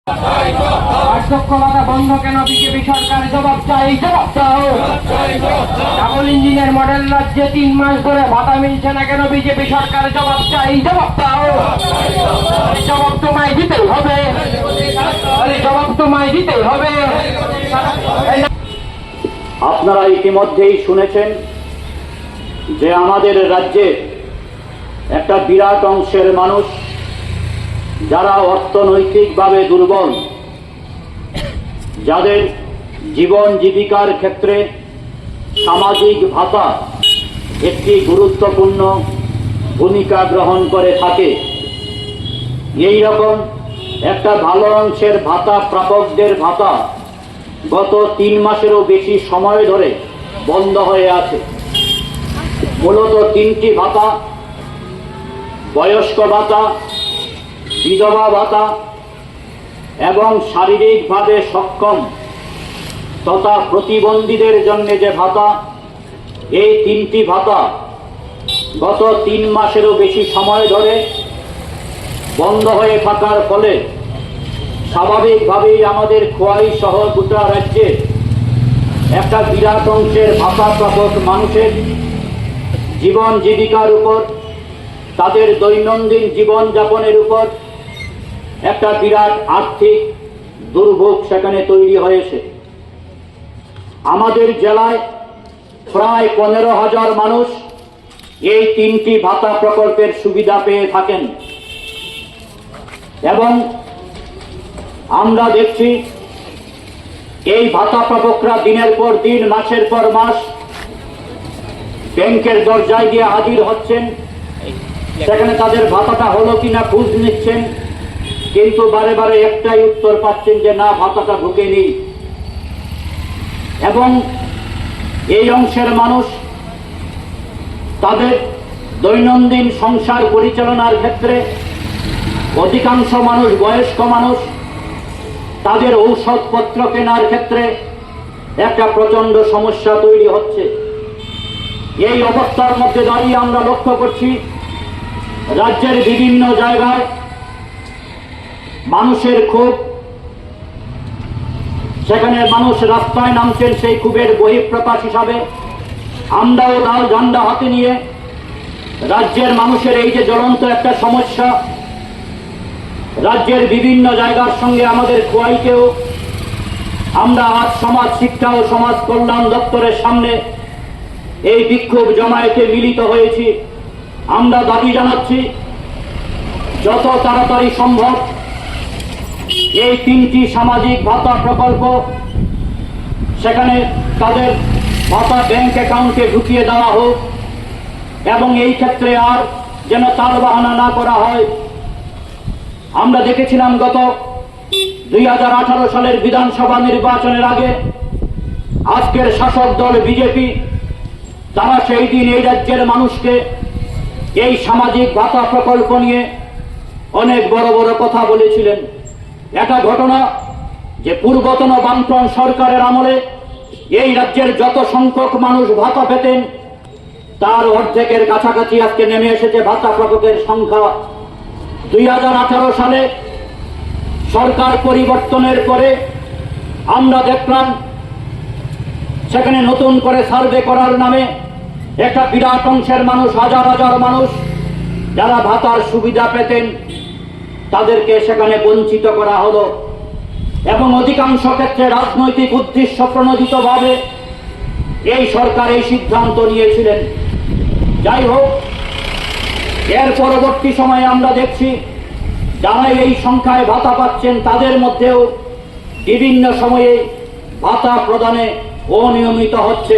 বার্ধক্যভাতা বন্ধ কেন? বিজেপি সরকার জবাব চাই, জবাব দাও। ডাবল ইঞ্জিনের মডেল রাজ্যে 3 মাস ধরে ভাতা মিলছে না কেন? বিজেপি সরকার জবাব চাই, জবাব দাও। জবাব তোমায় দিতেই হবে, জবাব তোমায় দিতেই হবে। আপনারা ইতিমধ্যেই শুনেছেন যে আমাদের রাজ্যে একটা বিরাট অংশের মানুষ যারা অর্থনৈতিকভাবে দুর্বল, যাদের জীবন জীবিকার ক্ষেত্রে সামাজিক ভাতা একটি গুরুত্বপূর্ণ ভূমিকা গ্রহণ করে থাকে, এই রকম একটা ভালো অংশের ভাতা প্রাপকদের ভাতা গত 3 মাসেরও বেশি সময় ধরে বন্ধ হয়ে আছে। মূলত 3টি ভাতা, বয়স্ক ভাতা, বিধবা ভাতা এবং শারীরিকভাবে সক্ষম তথা প্রতিবন্ধীদের জন্য যে ভাতা, এই 3টি ভাতা গত 3 মাসেরও বেশি সময় ধরে বন্ধ হয়ে থাকার ফলে স্বাভাবিকভাবেই আমাদের খোয়াই সহ গোটা রাজ্যে একটা বিরাট অংশের ভাতা প্রাপক মানুষের জীবন জীবিকার উপর, তাদের দৈনন্দিন জীবনযাপনের উপর একটা বিরাট আর্থিক দুর্ভোগ সেখানে তৈরি হয়েছে। আমাদের জেলায় প্রায় 15,000 মানুষ এই 3টি ভাতা প্রকল্পের সুবিধা পেয়ে থাকেন এবং আমরা দেখছি এই ভাতা প্রাপকরা দিনের পর দিন, মাসের পর মাস ব্যাংকের দরজায় গিয়ে হাজির হচ্ছেন, সেখানে তাদের ভাতাটা হলো কিনা খোঁজ নিচ্ছেন, কিন্তু বারে বারে একটাই উত্তর পাচ্ছেন যে না, ভাতাটা ঢোকেনি। এবং এই অংশের মানুষ তাদের দৈনন্দিন সংসার পরিচালনার ক্ষেত্রে, অধিকাংশ মানুষ বয়স্ক মানুষ, তাদের ঔষধপত্র কেনার ক্ষেত্রে একটা প্রচন্ড সমস্যা তৈরি হচ্ছে। এই অবস্থার মধ্যে দাঁড়িয়ে আমরা লক্ষ্য করছি রাজ্যের বিভিন্ন জায়গায় মানুষের ক্ষোভ, সেখানে মানুষ রাস্তায় নামছেন সেই ক্ষোভের বহিঃপ্রকাশ হিসাবে আমরাও লাল ঝান্ডা হাতে নিয়ে রাজ্যের মানুষের এই যে জ্বলন্ত একটা সমস্যা, রাজ্যের বিভিন্ন জায়গার সঙ্গে আমাদের খোয়াইকেও আমরা আজ সমাজ শিক্ষা ও সমাজ কল্যাণ দপ্তরের সামনে এই বিক্ষোভ জমায়েতে মিলিত হয়েছি। আমরা দাবি জানাচ্ছি যত তাড়াতাড়ি সম্ভব এই 3টি সামাজিক ভাতা প্রকল্প সেখানে তাদের ভাতা ব্যাংক অ্যাকাউন্টে ঢুকিয়ে দেওয়া হোক এবং এই ক্ষেত্রে আর যেন তাল বাহানা না করা হয়। আমরা দেখেছিলাম গত 2018 সালের বিধানসভা নির্বাচনের আগে আজকের শাসক দল বিজেপি, তারা সেই দিন এই রাজ্যের মানুষকে এই সামাজিক ভাতা প্রকল্প নিয়ে অনেক বড় বড় কথা বলেছিলেন। এটা ঘটনা যে পূর্বতন বামফ্রন্ট সরকারের আমলে এই রাজ্যের যত সংখ্যক মানুষ ভাতা পেতেন তার অর্ধেকের কাছাকাছি আজকে নেমে এসেছে ভাতা প্রাপকের সংখ্যা। 2018 সালে সরকার পরিবর্তনের পরে আমরা দেখলাম সেখানে নতুন করে সার্ভে করার নামে একটা বিরাট অংশের মানুষ, হাজার হাজার মানুষ যারা ভাতার সুবিধা পেতেন তাদেরকে সেখানে বঞ্চিত করা হলো এবং অধিকাংশ ক্ষেত্রে রাজনৈতিক উদ্দেশ্য প্রণোদিতভাবে এই সরকার এই সিদ্ধান্ত নিয়েছিলেন। যাই হোক, এর পরবর্তী সময়ে আমরা দেখছি যারা এই সংখ্যায় ভাতা পাচ্ছেন তাদের মধ্যেও বিভিন্ন সময়ে ভাতা প্রদানে অনিয়মিত হচ্ছে।